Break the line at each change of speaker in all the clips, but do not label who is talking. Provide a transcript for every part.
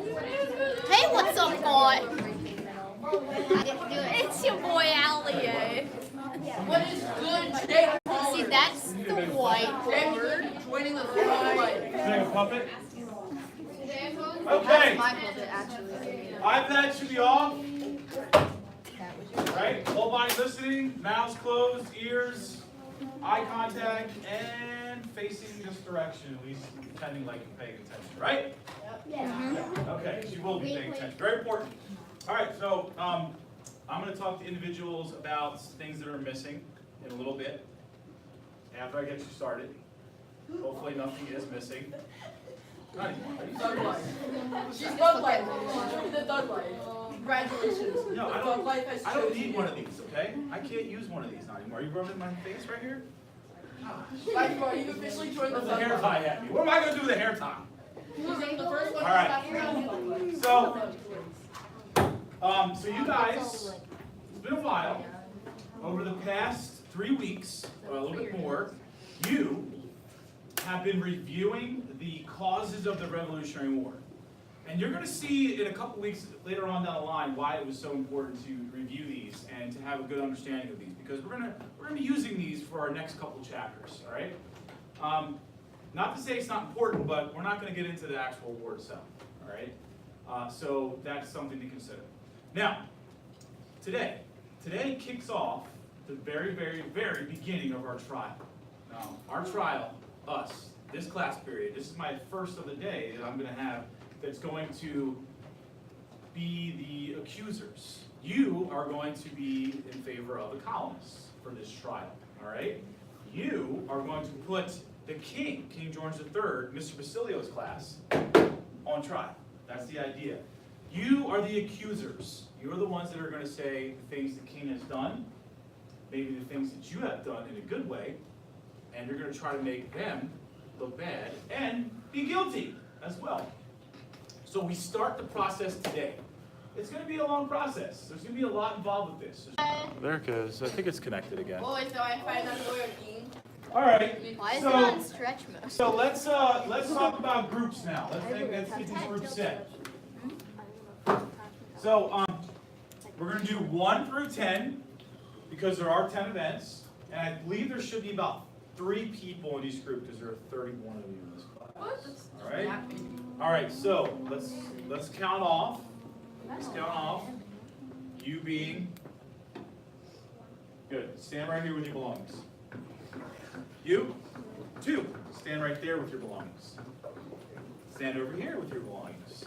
Hey, what's up, boy? I didn't do it. It's your boy, Allie.
What is good, Jake?
See, that's the whiteboard.
Joining the white.
Take a puppet.
That's
Okay.
my puppet, actually.
iPad should be off. Right? Whole body listening, mouths closed, ears, eye contact, and facing this direction, at least pretending like you're paying attention, right? Okay, she will be paying attention. Very important. All right, so I'm going to talk to individuals about things that are missing in a little bit after I get you started. Hopefully nothing is missing. Honey, are you
Thug
serious?
life. She's thug life. She's doing the thug life. Congratulations.
No, I
Thug life has
don't
chosen
need
you.
one of these, okay? I can't use one of these now anymore. Are you rubbing my face right here?
Guys, bro, you officially joined the
Where's the
thug
hair
life.
tie at me? What am I going to do with a hair tie?
The first one.
All right. So you guys, it's been a while. Over the past 3 weeks, or a little bit more, you have been reviewing the causes of the Revolutionary War. And you're going to see in a couple weeks later on down the line why it was so important to review these and to have a good understanding of these, because we're going to be using these for our next couple chapters. All right. Not to say it's not important, but we're not going to get into the actual war itself. All right. So that's something to consider. Now, today kicks off the very, very, very beginning of our trial. Now, our trial, this class period, this is my first of the day that I'm going to have that's going to be the accusers. You are going to be in favor of the colonists for this trial, all right? You are going to put the king, King George III, Mr. Basilio's class, on trial. That's the idea. You are the accusers. You are the ones that are going to say the things the king has done, maybe the things that you have done in a good way, and you're going to try to make them look bad and be guilty as well. So we start the process today. It's going to be a long process. There's going to be a lot involved with this. There it goes. I think it's connected again.
Boy, so I find that lawyer king.
All right.
Why is it on stretch mode?
So let's talk about groups now. Let's get these groups set. So we're going to do 1 through 10 because there are 10 events, and I believe there should be about 3 people in each group because there are 31 of you in this class.
What?
All right. All right. So let's count off. Let's count off. You being good. Stand right here with your belongings. You 2. Stand right there with your belongings. Stand over here with your belongings.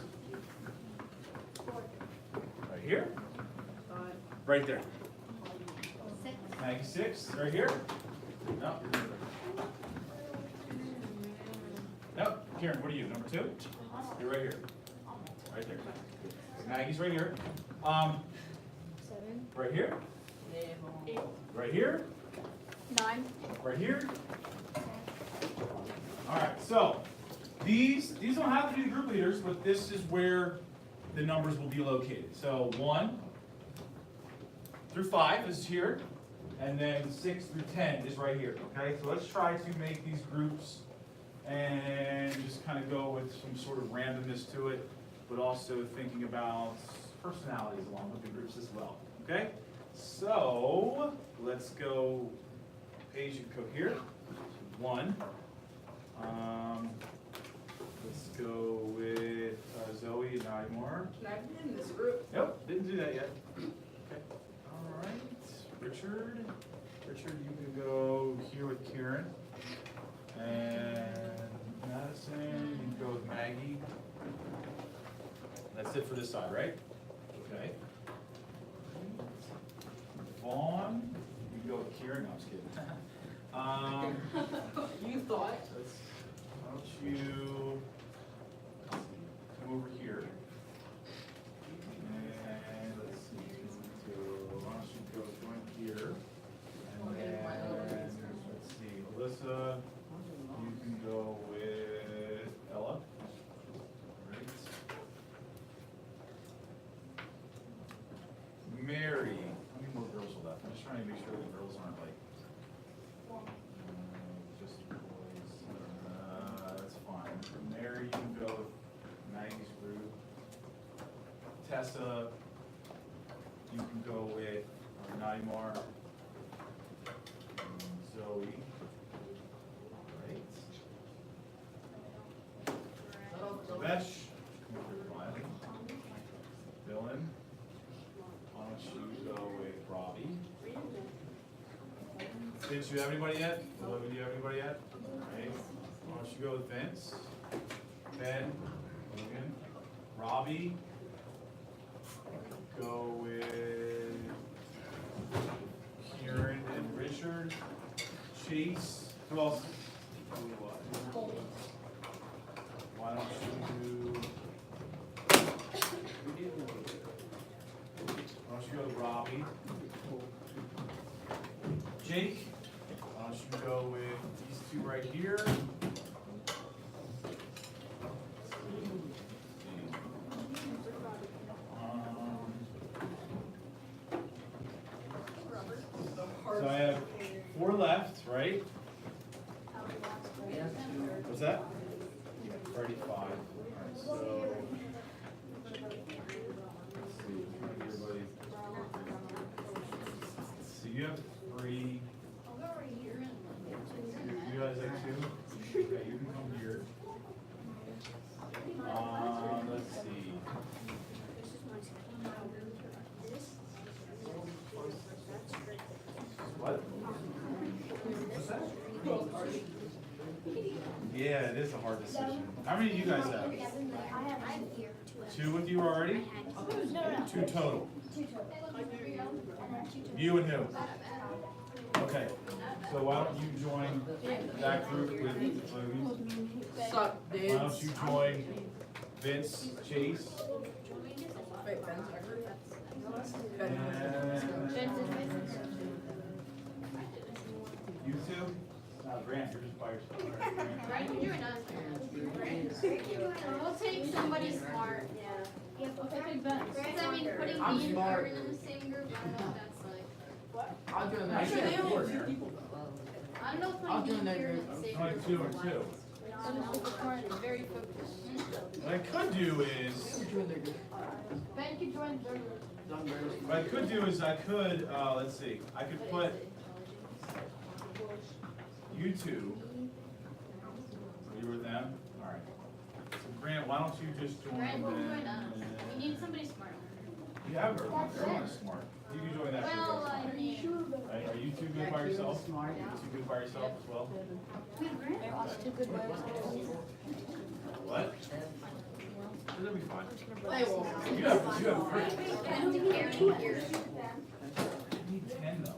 Right here. Right there.
6.
Maggie 6. Right here. No. No. Karen, what are you? Number 2? You're right here. Right there. Maggie's right here.
7.
Right here. Right here.
9.
Right here. All right. So these don't have to be the group leaders, but this is where the numbers will be located. So 1 through 5 is here, and then 6 through 10 is right here. Okay. So let's try to make these groups and just kind of go with some sort of randomness to it, but also thinking about personalities along with the groups as well. Okay. So let's go. Page and go here. 1. Let's go with Zoe and Nymore.
Can I be in this group?
Nope, didn't do that yet. Okay. All right. Richard, you can go here with Kieran. And Madison, you can go with Maggie. That's it for this side, right? Okay. Vaughn, you can go with Kieran. No, I'm just kidding.
You thought.
Why don't you come over here? And let's see. So why don't you go join here? And then let's see. Alyssa, you can go with Ella. Right. Mary. How many more girls are left? I'm just trying to make sure the girls aren't like just boys. That's fine. Mary. Tessa, you can go with Neymar, Zoe. Right. Vesh, come over here, Riley. Dylan, why don't you go with Robbie? Vince, you have anybody yet? Olivia, do you have anybody yet? Alright. Why don't you go with Vince? Ben, Logan, Robbie. Go with Kieran and Richard. Chase. Who else? Why don't you go with Robbie? Jake. Why don't you go with these two right here? So I have 4 left, right? What's that? Already 5. Alright, so let's see. Everybody. So you have 3. You guys have 2? Okay, you can come here. Let's see. What? What's that? Yeah, it is a hard decision. How many do you guys have? 2 with you already? 2 total. You and who? Okay, so why don't you join that group with Logan?
Sup, dudes?
Why don't you join Vince, Chase?
Wait, Ben's our group?
You two? Grant, you're just by yourself.
Right, you're doing us. We'll take somebody smart. Yeah. Because I mean, putting
I'm
me and
smart.
Aaron in the same group, I don't know if that's like.
I'll join
I
that.
can't
They only
afford
have 2
it.
people.
I don't know if
I'll
putting
join
me
that
and Aaron in
group.
the same
Only
group.
2 and 2.
Very focused.
What I could do is,
Join their group.
Ben could join their
what I could do is I could, let's see, I could put you two. You with them? Alright. So Grant, why don't you just join
Grant will
them?
join us. We need somebody smart.
Yeah, everyone's smart. You can join that
Well,
group.
I mean.
Right, are you two good by yourself? You two good by yourself as well? What? It'll be fine.
They won't.
You have 3.
Aaron here.
I need 10 though.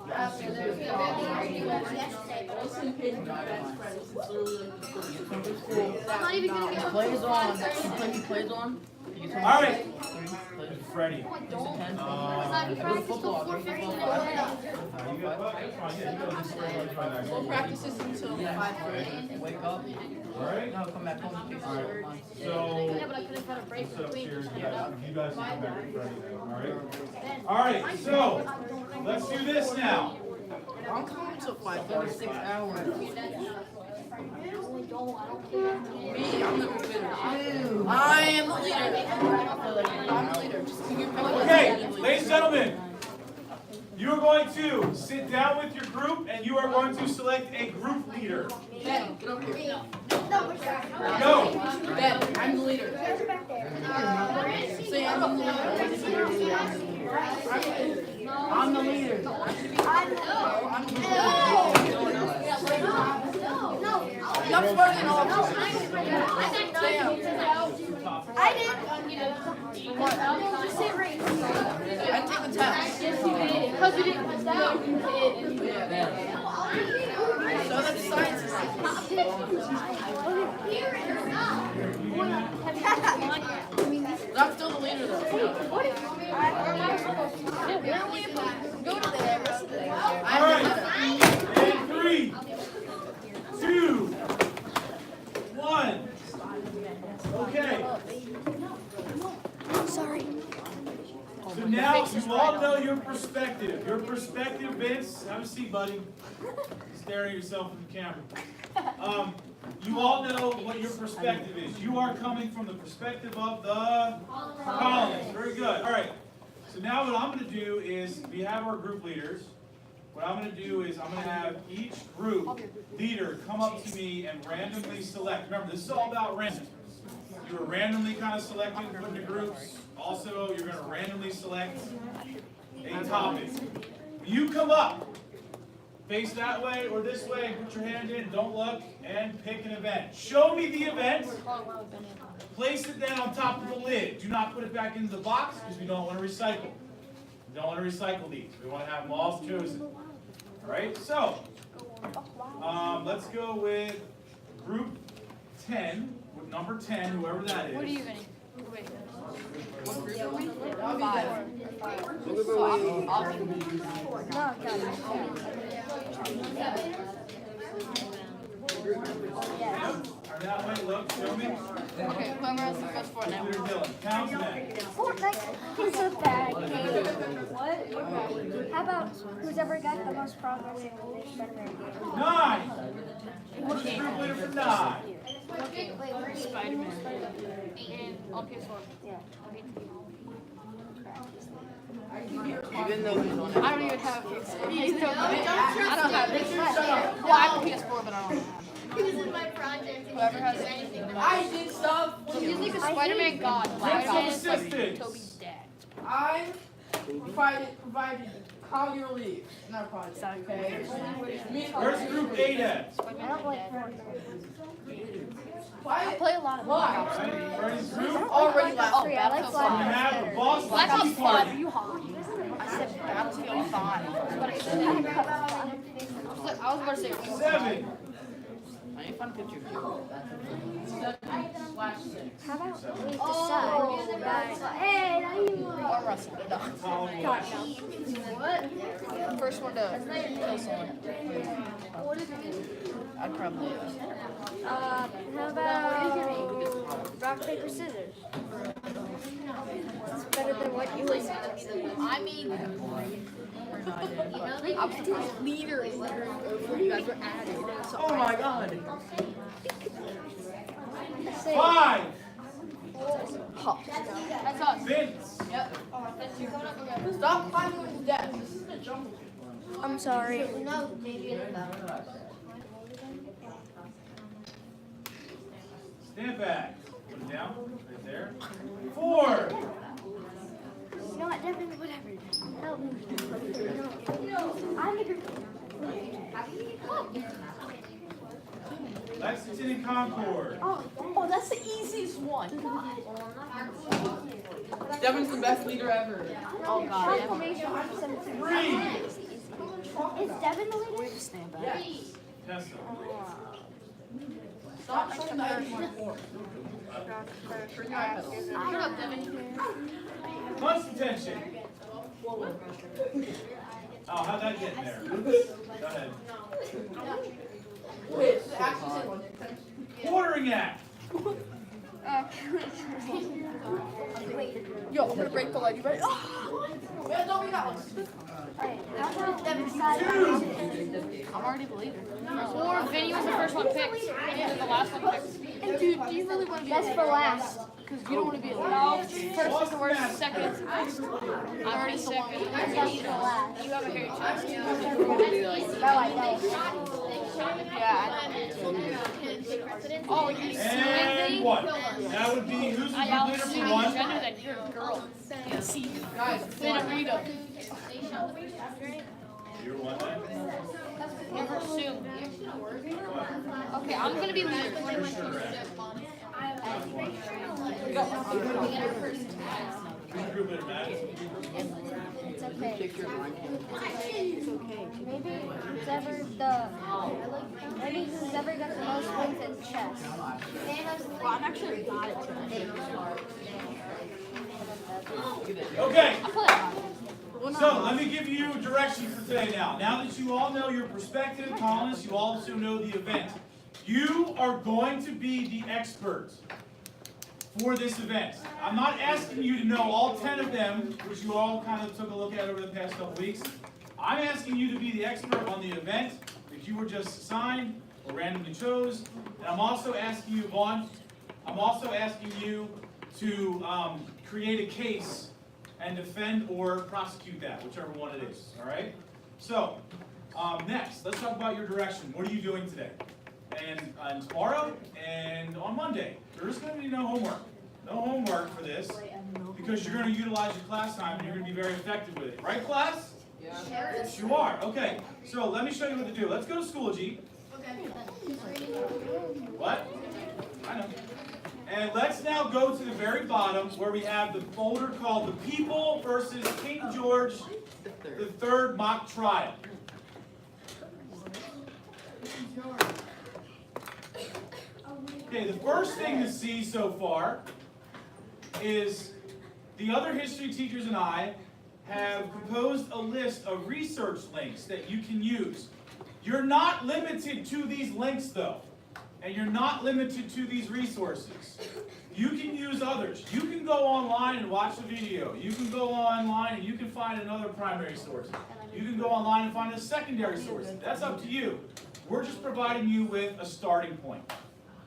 I'm not even gonna get
Plays on. He plays on.
All right. Freddie.
Soccer practice till 4:15
You got, well, that's fine. Yeah, you go this way. Let's try that.
We'll practice this until 5:30.
Wake up.
All right.
No, come back home. Take
All right.
some
Yeah,
So,
but I could have had a break
sit
between.
upstairs. You guys can come back to Freddie then. All right. All right. So, let's do this now.
I'm coming until 5:30. 6 hours. Me, I'm the leader. I am the leader. I'm the leader. Just keep your
Okay, ladies and gentlemen, you are going to sit down with your group and you are going to select a group leader.
Ben, get over here.
Go.
Ben, I'm the leader. Say I'm the leader. I'm the leader. I'm the leader. You're smarter than all of us.
I did. Just say race.
I take the test.
Because you didn't put down.
So that's science. I'm still the leader though.
Go to there.
All right. In 3, 2, 1. Okay.
Sorry.
So now you all know your perspective. Your perspective, Vince. Have a seat, buddy. Staring at yourself in the camera. you all know what your perspective is. You are coming from the perspective of the colonists. Very good. All right. So now what I'm going to do is, we have our group leaders. What I'm going to do is I'm going to have each group leader come up to me and randomly select. Remember, this is all about random. You are randomly kind of selecting, put into groups. Also, you're going to randomly select a topic. When you come up, face that way or this way, put your hand in, don't look, and pick an event. Show me the event. Place it down on top of the lid. Do not put it back into the box because we don't want to recycle. We don't want to recycle these. We want to have them all chosen. All right, so let's go with group 10, with number 10, whoever that is.
What are you getting? Wait.
What group are we?
Are that way? Look, show me.
Okay, whoever else goes for it now.
Leader Dylan, count them.
Fortnite is a bad game. What? How about who's ever got the most progress in the Spider-Man game?
9. Who's the group leader for 9?
Spider-Man. And on PS4.
Yeah.
Even though he's on it.
I don't even have a PS4. I don't have it. Well, I have a PS4, but I don't have it.
This is my project.
Whoever has it.
Anything.
I did stuff.
He's like a Spider-Man god.
Have some
It's like
assistance.
Toby's dad.
I provided Collier League. Not project. Okay.
Where's group 8 at?
I don't like Fortnite.
I play a lot of
Why?
All right, Freddy's group.
Already
I
left.
like three. I like
We're
Flash
gonna have
better.
the boss
Black Ops
Lucky
5,
party.
are you hungry? I said Battlefield 5. I was about to say
7.
I ain't fun picture.
How about we decide that? Hey, not you.
or Russell.
Colin,
First one to kill someone. I'd probably.
How about rock, paper, scissors? It's better than what you said.
I mean, I was the first leader before you guys were added. So
Oh my god.
5.
that's us.
Vince.
Yep. That's you coming up again.
Stop climbing with the desk. This is the jungle.
I'm sorry.
No, maybe in the
Stand back. Put it down. Right there. 4.
You know what, Devin? Whatever. Help me. No. I'm the group.
Lexington and Concord.
Oh, that's the easiest one.
Devin's the best leader ever.
Oh god.
Proclamation 17.
3.
Is Devin the leader?
Stand back.
Yes.
Tessa.
Stop showing the item on the floor.
Shut up, Devin.
Constant tension. Oh, how'd that get in there? Oops. Go ahead.
Wait, actually say one.
Quartering act.
Yo, I'm gonna break the leg. You ready?
Wait, no, we got one.
Alright, how about Devin decide?
2.
I'm already the leader. Or Vinny was the first one picked, and the last one picked. And dude, do you really want to be
That's for last.
Because you don't want to be a leader. First is the worst, second is the best. I'm already second.
That's for last.
You have a hairy chest.
No, I don't.
Yeah. Oh, you see
And 1. That would be who's the
I
group
also
leader
see
for
the
1?
gender that you're a girl. See,
Guys,
Rita.
You're 1 then?
Never assume. Okay, I'm gonna be leader.
You're sure at. Who's the group leader, Matt?
It's okay. Maybe who's ever who's ever got the most wins in chess.
Well, I'm actually bad at chess.
Okay.
I play a lot.
So let me give you direction for today now. Now that you all know your perspective, colonists, you also know the event. You are going to be the expert for this event. I'm not asking you to know all 10 of them, which you all kind of took a look at over the past couple weeks. I'm asking you to be the expert on the event that you were just assigned. or randomly chose. And I'm also asking you, Vaughn, I'm also asking you to create a case and defend or prosecute that, whichever one it is, all right? So, next, let's talk about your direction. What are you doing today? And tomorrow and on Monday. There's going to be no homework. No homework for this because you're going to utilize your class time and you're going to be very effective with it. Right, class?
Yeah.
Yes, you are. Okay, so let me show you what to do. Let's go to Schoology. What? I know. And let's now go to the very bottom where we have the folder called The People versus King George III Mock Trial. Okay, the first thing to see so far is the other history teachers and I have composed a list of research links that you can use. You're not limited to these links though, and you're not limited to these resources. You can use others. You can go online and watch the video. You can go online and you can find another primary source. You can go online and find a secondary source. That's up to you. We're just providing you with a starting point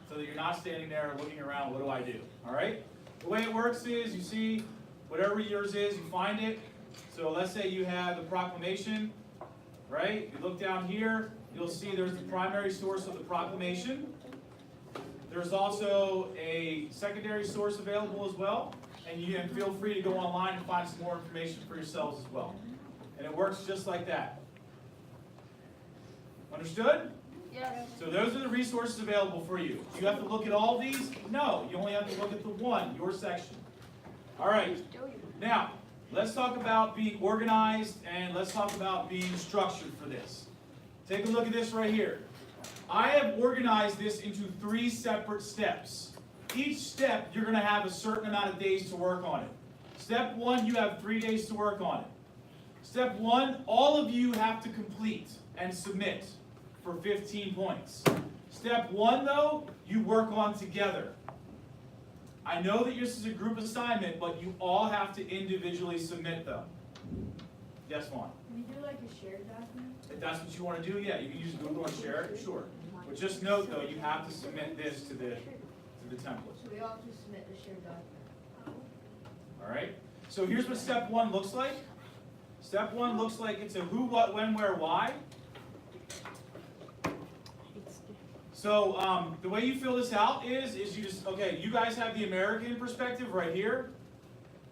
so that you're not standing there looking around, what do I do? All right? The way it works is you see whatever yours is, you find it. So let's say you have the proclamation, right? You look down here, you'll see there's the primary source of the proclamation. There's also a secondary source available as well, and you can feel free to go online and find some more information for yourselves as well. And it works just like that. Understood?
Yes.
So those are the resources available for you. Do you have to look at all these? No, you only have to look at the one, your section. All right. Now, let's talk about being organized and let's talk about being structured for this. Take a look at this right here. I have organized this into 3 separate steps. Each step, you're going to have a certain amount of days to work on it. Step 1, you have 3 days to work on it. Step 1, all of you have to complete and submit for 15 points. Step 1, though, you work on together. I know that this is a group assignment, but you all have to individually submit them. Yes, Juan?
Can we do like a shared document?
If that's what you want to do, yeah, you can use Google and share it, sure. But just note, though, you have to submit this to the template.
So we all have to submit the shared document.
All right? So here's what step 1 looks like. Step 1 looks like it's a who, what, when, where, why. So the way you fill this out is you just, okay, you guys have the American perspective right here.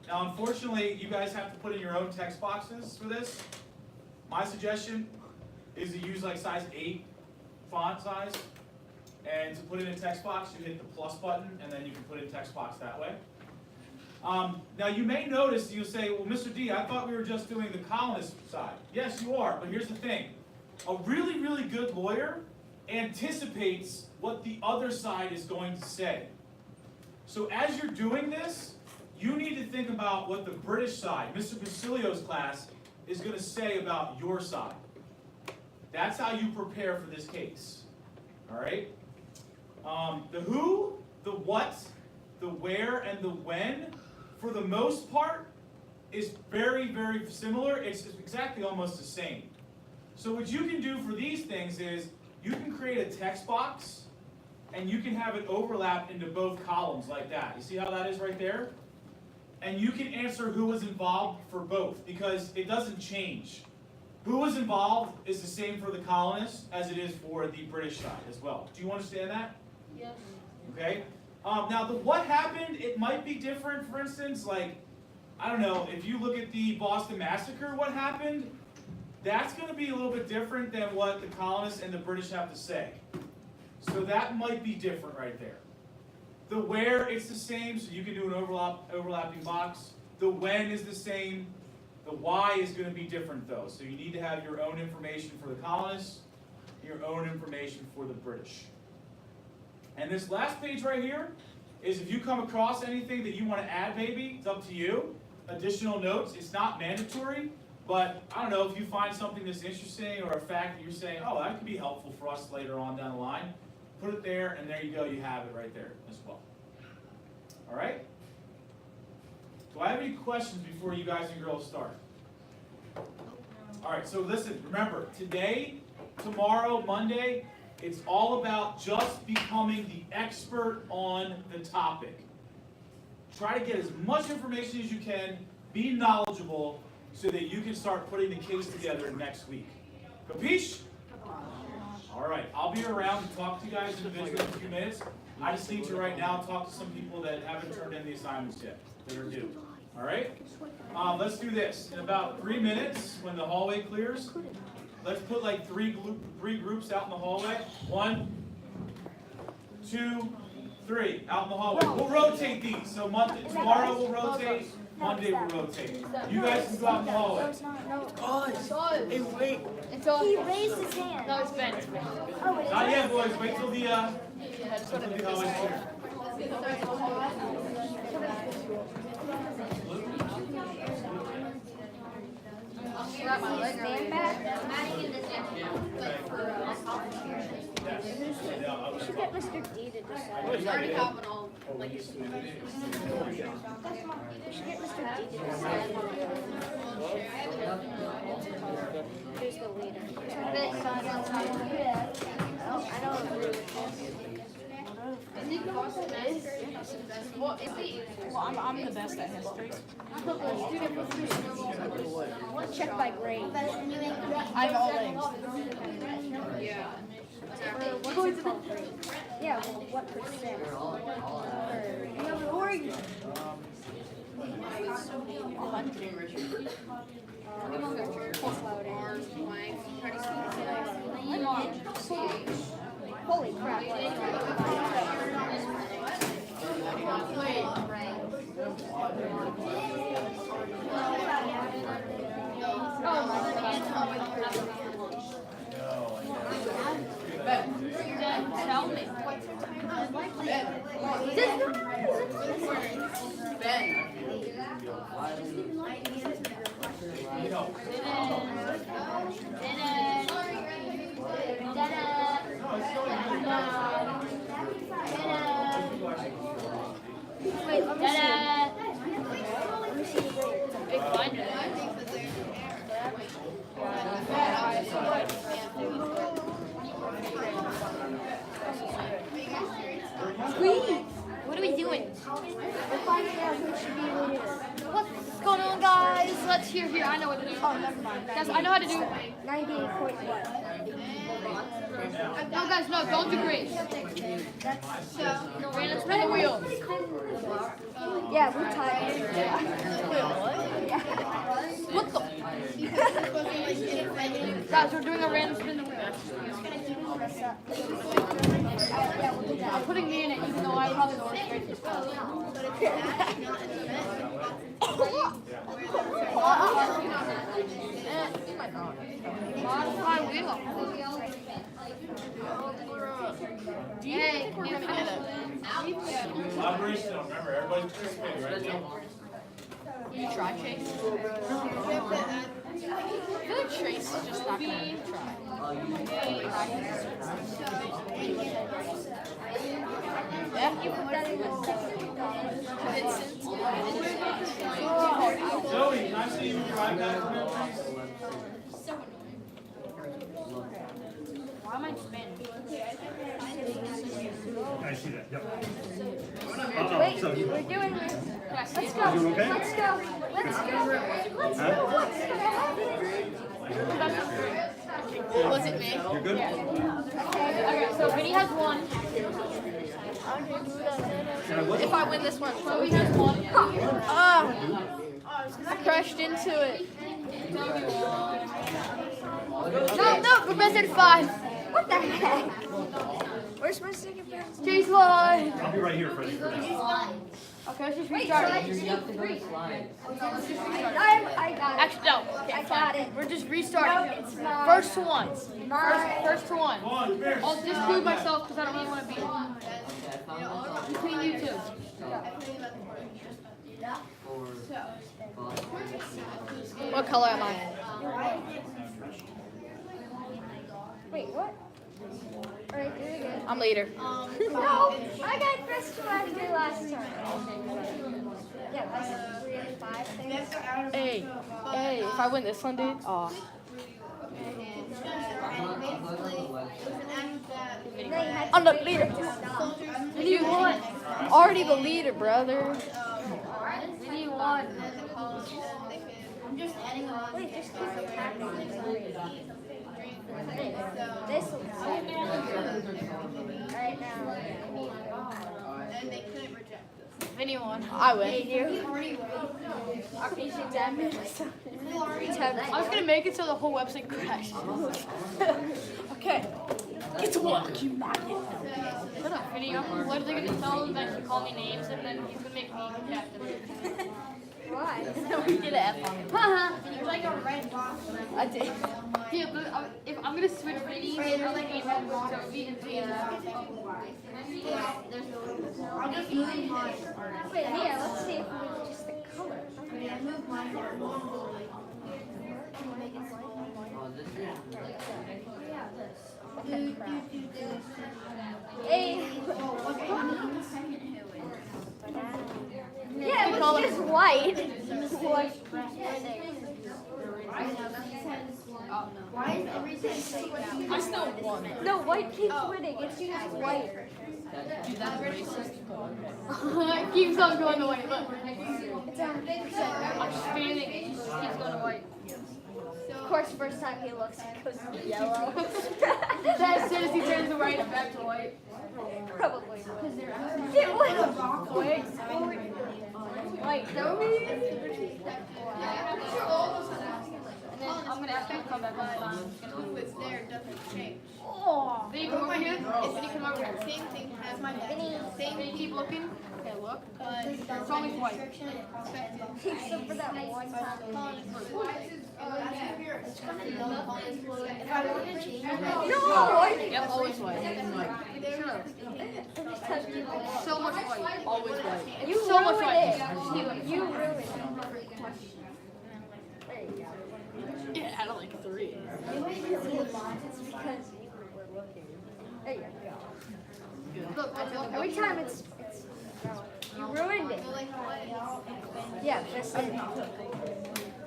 Now, unfortunately, you guys have to put in your own text boxes for this. My suggestion is to use like size 8 font size. And to put in a text box, you hit the plus button, and then you can put in text box that way. Now, you may notice, you'll say, well, Mr. D, I thought we were just doing the colonist side. Yes, you are, but here's the thing. A really, really good lawyer anticipates what the other side is going to say. So as you're doing this, you need to think about what the British side, Mr. Basilio's class, is going to say about your side. That's how you prepare for this case. All right? The who, the what, the where, and the when, for the most part, is very, very similar. It's exactly almost the same. So what you can do for these things is you can create a text box and you can have it overlap into both columns like that. You see how that is right there? And you can answer who was involved for both because it doesn't change. Who was involved is the same for the colonists as it is for the British side as well. Do you understand that?
Yes.
Okay. Now the what happened, it might be different. For instance, like, I don't know, if you look at the Boston Massacre, what happened, that's going to be a little bit different than what the colonists and the British have to say. So that might be different right there. The where, it's the same, so you can do an overlapping box. The when is the same. The why is going to be different though. So you need to have your own information for the colonists, your own information for the British. And this last page right here is if you come across anything that you want to add, maybe, it's up to you. Additional notes, it's not mandatory, but I don't know, if you find something that's interesting or a fact that you're saying, oh, that could be helpful for us later on down the line, put it there, and there you go, you have it right there as well. All right? Do I have any questions before you guys and girls start? All right, so listen, remember, today, tomorrow, Monday, It's all about just becoming the expert on the topic. Try to get as much information as you can, be knowledgeable, so that you can start putting the case together next week. Capiche? All right, I'll be around to talk to you guys individually in a few minutes. I just need to right now talk to some people that haven't turned in the assignments yet, that are due. All right? Let's do this. In about 3 minutes, when the hallway clears, let's put like three groups out in the hallway. 1, 2, 3, out in the hallway. We'll rotate these. So tomorrow we'll rotate, Monday we'll rotate. You guys can go out in the hallway.
Hey, wait.
It's all.
He raised his hand.
No, it's Ben.
Oh, it is.
Not yet, boys. Wait till the hallway's clear.
Grab my leg.
Stand back.
Yeah,
We should get Mr. D to decide.
It's already happened all. Like,
We should get Mr. D to decide. Who's the leader? I don't agree with
well, is he?
Well, I'm the best at history.
Let's check by grade.
I have all A's.
Yeah.
What's it called? Yeah, well, what percent? Holy crap.
Tell me.
Wait, let me see. Let me see the grade.
Big binder. What are we doing?
We're finding out who should be leader.
What's going on, guys? Let's hear here. I know what to do.
Oh, never mind.
Guys, I know how to do.
98.1.
No, guys, no, don't do grades. Random spin the wheel.
Yeah, we're tired.
What the? Guys, we're doing a random spin the wheel. I'm putting me in it, even though I probably don't straight this stuff. Modify wheel.
Do you think we're gonna get it?
Collaboration, remember, everybody's participating, right?
You try, Chase? I feel like Chase is just not gonna try. Yeah, you put that in the
Zoe, can I see you drive back a minute, please?
Why am I spinning?
I see that, yep.
Wait,
So you-
we're doing this. Let's go.
You okay?
Let's go. Let's go. Let's go.
Was it me?
You're good?
Okay, so Vinny has one.
If I win this one.
Zoe has one.
I crashed into it.
No, we're best at 5.
What the heck? Where's my second pass?
Chase line.
I'll be right here, Freddie.
Okay, let's just restart it.
I got it.
Actually, no.
I got it.
We're just
No,
restarting.
it's mine.
First to one.
Mine.
First to one.
Come on, come here.
I'll disprove myself because I don't really want to be between you two.
What color am I?
Wait, what? Alright, do it again.
I'm leader.
No, I got first to last turn. Yeah, that's 3 and 5 things.
Hey, if I win this one, dude. Oh.
I'm the leader.
You won.
Already the leader, brother.
You won.
I'm just adding on.
Wait, just keep it happening. This one's right now.
And they couldn't reject this.
Vinny won.
I win.
I was gonna make it so the whole website crashed.
Okay. Get to work, you maggot.
Shut up, Vinny. I'm literally gonna tell him that you call me names and then he's gonna make me captain.
Why?
Get an F on him.
Haha.
You're like a red box.
I did.
Yeah, but if I'm gonna switch Vinny, I'll like game with Toby and Tina.
I'll just move mine.
Wait, yeah, let's see if we just the color.
I move mine.
Hey. Yeah, it was just white.
Why is everything so
I still won.
No, white keeps winning. It's just white.
Dude, that's racist.
It keeps on going away. Look.
It's 100%.
I'm spamming it. It just keeps going away.
Of course, first time he looks, it goes yellow.
Then as soon as he turns to white, back to white.
Probably. It was white. White.
And then I'm gonna ask him to come back this time.
Who is there doesn't change.
Oh.
Vinny, come over here. Vinny, come over here.
Same thing as my dad.
Vinny, keep looking. Okay, look.
But
It's always white.
Except for that one time.
It's kind of dumb. If I wanted to change it,
No!
Yep, always white.
So much white.
Always white.
You
So much
ruined
white.
it. You ruined it. There you go.
Yeah, I don't like 3.
It's because you were looking. There you go.
Look,
Every time it's you ruined it. Yeah, that's it.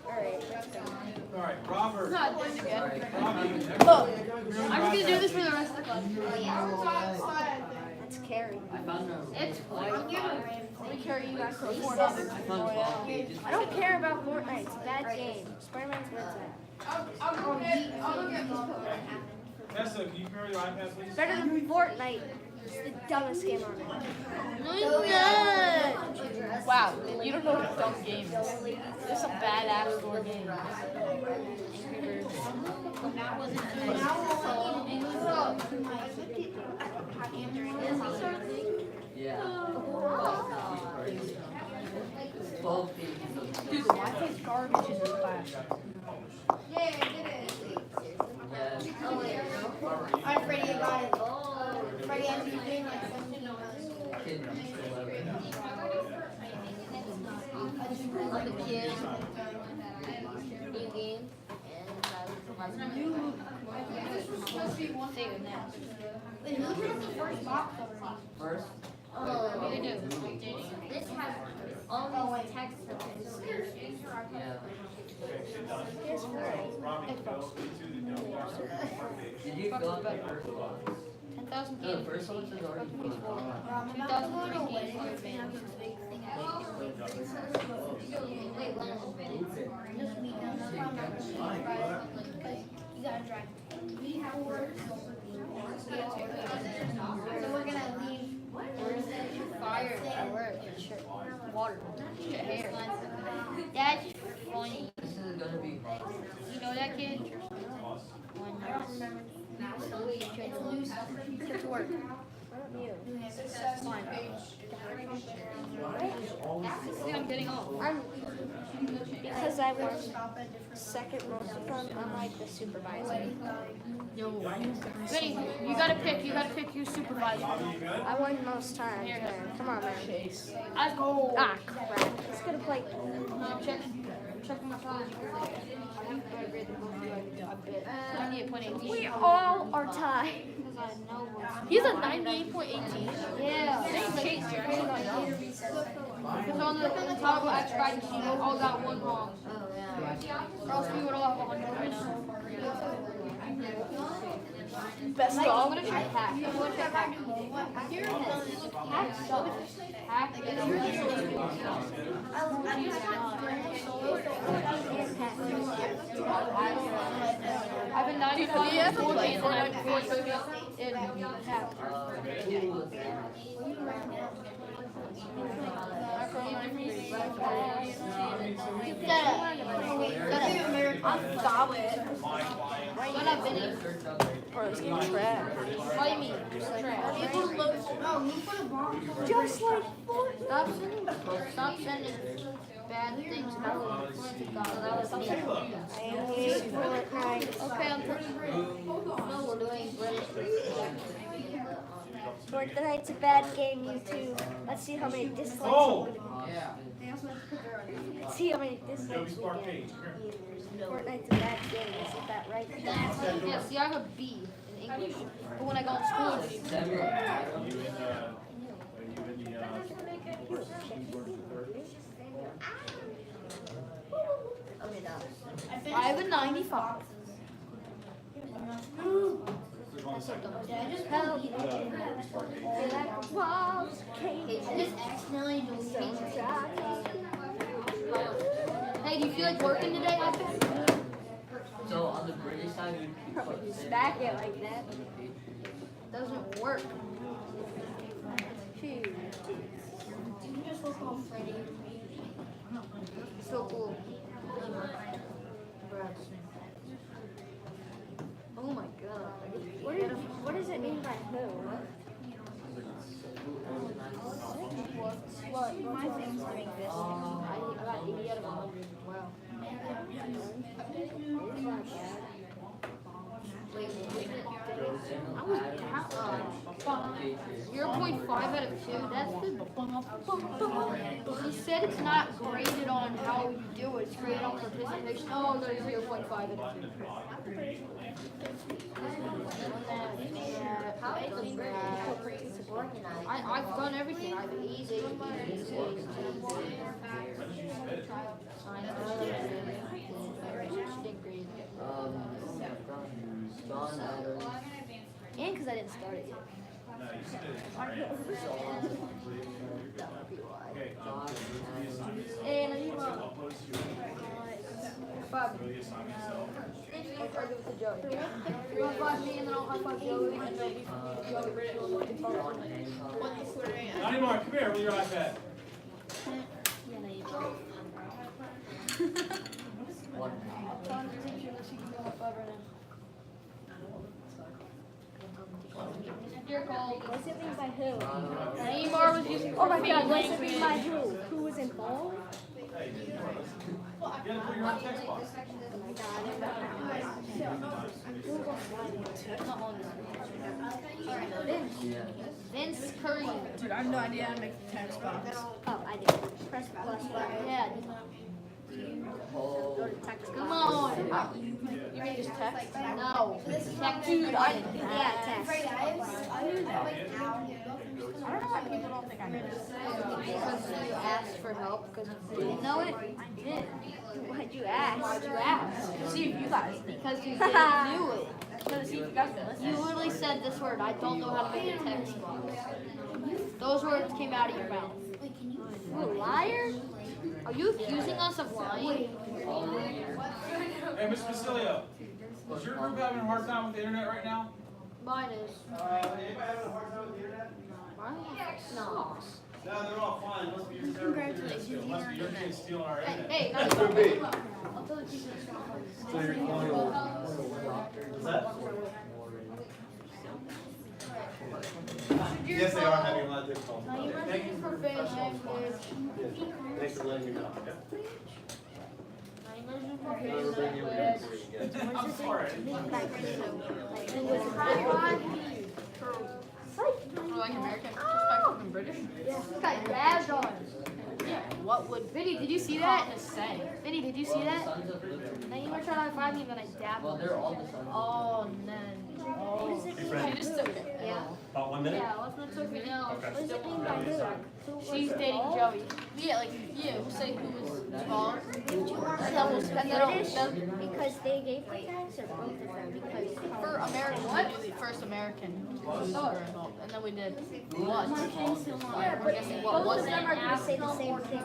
Alright, let's go.
Alright, Robert.
not this again.
Robbie,
I'm just gonna do this for the rest of the class.
Let's carry.
It's white.
We carry you guys for I don't care about Fortnite. It's a bad game. Spider-Man's what's that?
Tessa, can you carry your iPad, please?
Better than Fortnite. It's the dumbest game on it.
Wow, you don't know what a dumb game is. It's a bad App Store game. Dude, the Wi-Fi's garbage in this class.
Alright, Freddie, I got it. Freddie, I'm doing my Wait, who put the first box already?
They do.
This has all these text symbols.
Robbie, go to the
Did you fill out that first box?
10,000
No, the first one is already full.
2003 games for advanced.
You gotta drive. We have work. So we're gonna leave.
Fire at work. Water. Hair. That's funny.
This is gonna be hard.
You know that kid?
It's loose.
Get to work.
That's fine.
See, I'm getting off.
Because I was second most of them, I'm like the supervisor.
Vinny, you gotta pick your supervisor.
I won most times, man. Come on, man.
I go.
Ah, crap. Let's get a plate.
Check my phone. I need a point 18.
We all are tied.
He's a 98.18.
Yeah.
Because on the top of X Fighting Team, we all got one wrong. Or else we would all have 100 right now.
Best
I'm
dog.
gonna try hack. I'm gonna try hack. Hack sucks. Hack is I've been 95
Yeah,
and 4
like
games and I'm 4 trophies in hack.
I'm solid.
What up, Vinny?
Bro, this game's trash.
What do you mean? Trash.
Just like Fortnite.
Stop sending bad things about me.
I hate Fortnite.
Okay, I'm no, we're doing
Fortnite's a bad game, you too. Let's see how many dislikes
Oh!
I'm gonna
Yeah.
Let's see how many
Adobe
dislikes we
Spark
get.
page.
Fortnite's a bad game, is that right?
Yeah, see, I have a B in English. But when I go to school, it's
Are you in the
I have a 95.
Help. Walls, cages,
I just accidentally deleted
so
Hey, do you feel like working today, iPad?
So on the British side, we put
you stack it like that.
Doesn't work.
Phew.
So cool. Oh my god.
What does it mean by who?
What? My thing's doing this. I got 80 out of 100. Wow. I was down. 0.5 out of 2. That's the. He said it's not graded on how you do it. It's graded on participation. Oh, there's 0.5 out of 2. I've done everything. I've A's, A's, B's, A's,
John Adams.
and because I didn't start it yet.
No, you should do it. Okay, the assignment.
And I need my
Upload to your
5.
the assignment itself.
I'll give it to Joey. You want 5 me and then I'll high 5 Joey and then
Not anymore. Come here with your iPad.
One.
Dear call.
What's it mean by who?
Neymar was using
Oh my god, what's it mean by who? Who was involved?
Hey, you gotta put your own text box.
Vince Curry.
Dude, I have no idea how to make the text box.
Oh, I did. Press plus button.
Yeah.
Oh.
Come on.
You mean just text?
No. Text.
Dude,
Yeah, text.
I don't know why people don't think I know this.
Because you asked for help because you didn't know it.
I did. Why'd you ask?
Why'd you ask?
To see if you guys knew.
Because you didn't do it.
To see if you guys knew.
You literally said this word. I don't know how to make a text box. Those words came out of your mouth. You a liar? Are you accusing us of lying?
Hey, Mr. Basilio, is your group having a hard time with the internet right now?
Mine is.
Anybody having a hard time with the internet?
Mine no.
No, they're all fine. It must be your
It must be your kids stealing our internet.
Hey,
That could be.
I'll tell the teacher.
So you're colonial. What's that? Yes, they are having a lot of difficulty.
Thank you for finishing,
Thanks for letting me know.
Never
bring you again for you again.
I'm sorry.
Like American perspective and British?
This guy grabbed on.
Yeah. What would
Vinny, did you see that?
say?
Vinny, did you see that?
Sons of Luke.
Now you were trying to find me, but I dabbed.
Well, they're all the sons of
Oh, then.
She just took it.
Yeah.
About 1 minute?
Yeah, let's not talk me now.
Okay.
Was it named by who? Who was
She's
it?
dating
Oh.
Joey. Yeah, we'll say who was smaller.
And
then we'll spend it on
British
them.
because they gave the tags or both of them because
For American, we did the first American super involved, and then we did what?
yeah,
I'm
but
guessing
both
what
of
was
them
it?
are going to say the same thing.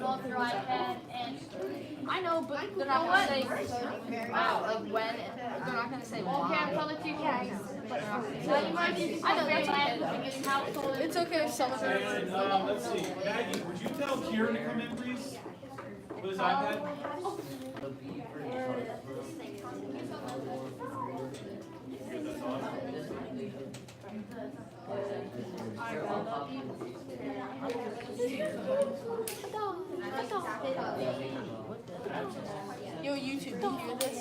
I know, but they're not gonna say wow, like when. They're not gonna say why.
Okay, I'm telling you.
Yeah, I know.
I know that's okay. It's okay if some of them.
And, let's see, Maggie, would you tell Kieran to come in, please? With his iPad?
Yo, YouTube, do you hear this?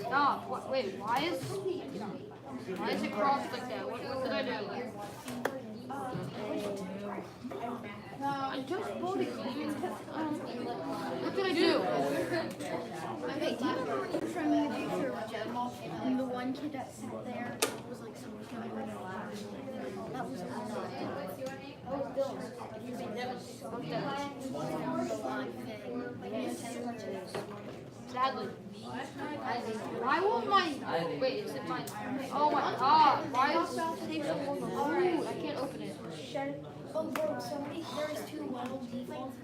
Stop. Wait, why is it crossed like that? What did I do? I just voted. What did I do?
Okay, do you remember when you were trying to do your general and the one kid that sat there was like someone coming in your lap? That was
Sadly. Why won't my... Wait, is it mine? Oh my god. Why is it take so long to load? I can't open it.
Oh, bro, somebody, there's two level defaults.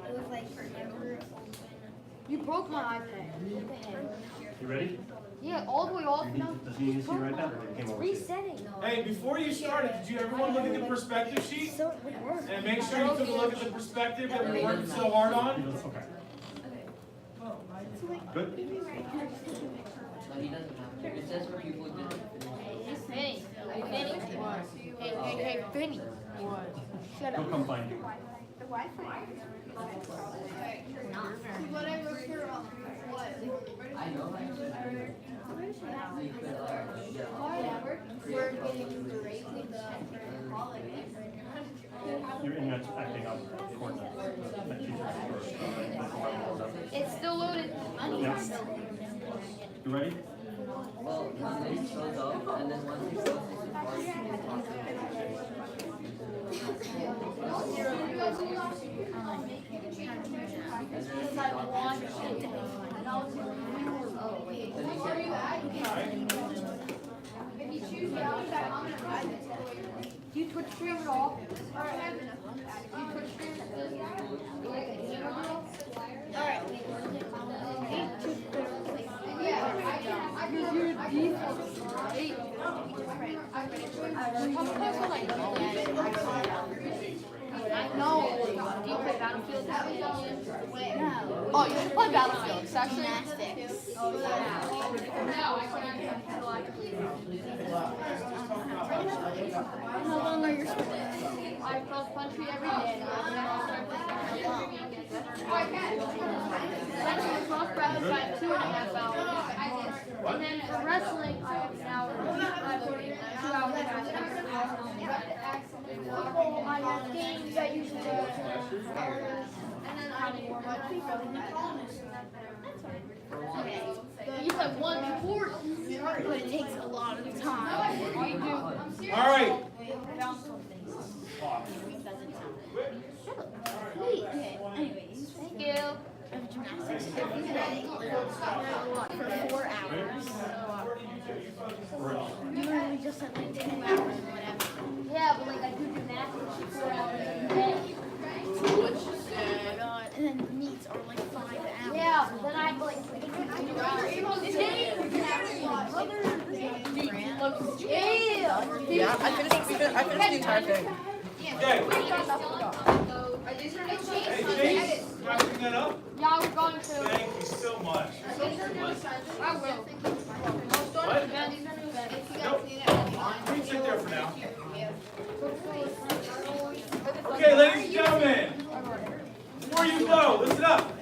It was like forever.
You broke my iPad.
You ready?
Yeah, all the way off now.
Does he need to see right now? Or it came over to you?
Resetting.
Hey, before you started, did you everyone look at the perspective sheet?
So it would work.
And make sure you took a look at the perspective that we worked so hard on?
Okay. Good?
No, he doesn't have to. It says for people who didn't finish.
Vinny. Vinny. Hey, Vinny.
He'll come find you.
Whatever for what?
I know. So you could,
We're getting the rate with the
Your internet's acting up according to that teacher's first.
It's still loaded.
Yeah. You ready?
well, his name shows up, and then once he shows his part, you can talk to him.
You Twitch stream it all? You Twitch stream No. Do you play Battlefield?
Oh, you should play Battlefield. It's actually
How long are your splits?
I cross country every day. I cross country by 2.5 hours. And then for wrestling, I have an hour. 2 hours.
Football, I have games that usually go for hours. And then I warm up people in the columns.
You play 140.
But it takes a lot of time.
All right.
Anyways,
Thank you.
I have gymnastics every day for 4 hours. Usually just at like 2 hours or whatever.
Yeah, but like I do gymnastics 4 hours a day.
And then meets are like 5 hours.
Yeah, but then I like.
Yeah, I finished the entire thing.
Okay. Hey, Chase, you want to bring that up?
Yeah, we're going to.
Thank you so much.
I will.
What? Nope. You can sit there for now. Okay, ladies and gentlemen, before you go, listen up.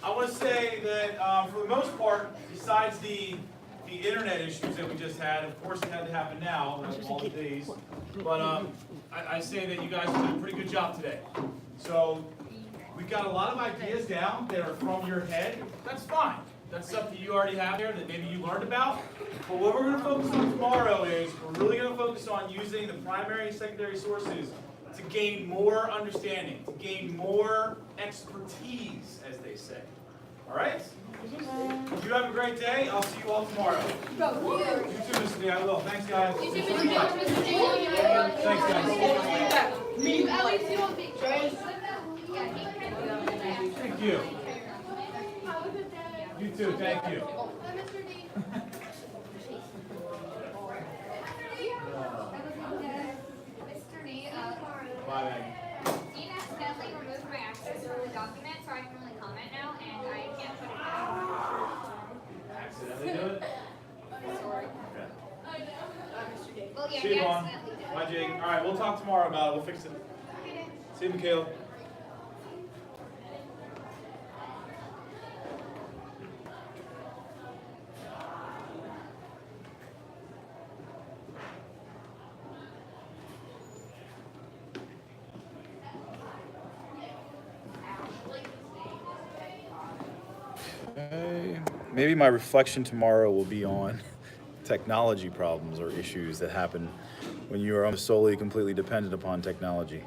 I want to say that for the most part, besides the internet issues that we just had, of course it had to happen now, all the days, but I say that you guys did a pretty good job today. So we got a lot of ideas down that are from your head. That's fine. That's stuff that you already have here that maybe you learned about. But what we're going to focus on tomorrow is we're really going to focus on using the primary and secondary sources to gain more understanding, to gain more expertise, as they say. All right? You have a great day. I'll see you all tomorrow. You too, Mr. D. I will. Thanks, guys. Thanks, guys. Thank you. You too. Thank you.
Mr. D,
Bye, Maggie.
Dean accidentally removed my access from the document, so I can only comment now, and I can't put it back.
Accidentally do it?
Sorry.
Okay.
Well, yeah,
See
he
you, Vaughn.
accidentally did.
Bye, Jake. All right, we'll talk tomorrow about it. We'll fix it. See you, Michaela. Maybe my reflection tomorrow will be on technology problems or issues that happen when you are almost solely completely dependent upon technology.